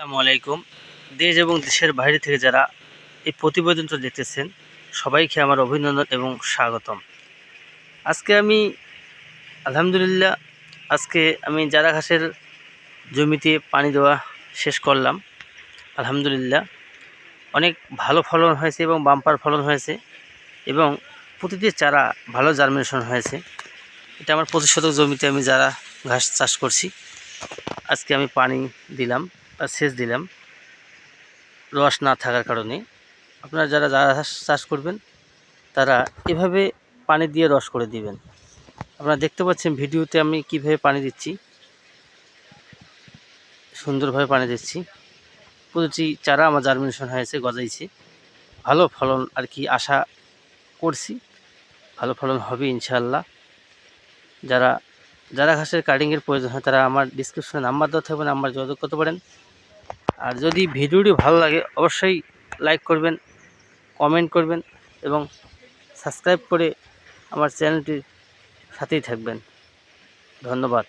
আসসালামু আলাইকুম। দেশ এবং দেশের বাইরে থেকে যারা এই প্রতিবেদনটা দেখতেছেন সবাইকে আমার অভিনন্দন এবং স্বাগতম। আজকে আমি আলহামদুলিল্লাহ আমি জারা ঘাসের জমিতে পানি দেওয়া শেষ করলাম। আলহামদুলিল্লাহ অনেক ভালো ফলন হয়েছে এবং বাম্পার ফলন হয়েছে এবং প্রতিটি চারা ভালো জার্মিনেশন হয়েছে। এটা আমার 25 শতক জমিতে আমি জারা ঘাস চাষ করছি। আজকে আমি পানি দিলাম বা সেচ দিলাম রস না থাকার কারণে। আপনারা যারা চাষ করবেন তারা এভাবে পানি দিয়ে রস করে দিবেন। আপনারা দেখতে পাচ্ছেন ভিডিওতে আমি কিভাবে পানি দিচ্ছি, সুন্দরভাবে পানি দিচ্ছি। প্রতিটি চারা আমার জার্মিনেশন হয়েছে, গজাইছে, ভালো ফলন আর কি আশা করছি। ভালো ফলন হবে ইনশাআল্লাহ। যারা ঘাসের কাটিংয়ের প্রয়োজন হয় তারা আমার ডিসক্রিপশনে নাম্বার দেওয়া থাকবে, নাম্বার যোগাযোগ করতে পারেন। আর যদি ভিডিওটি ভালো লাগে অবশ্যই লাইক করবেন, কমেন্ট করবেন এবং সাবস্ক্রাইব করে আমার চ্যানেলটির সাথেই থাকবেন। ধন্যবাদ।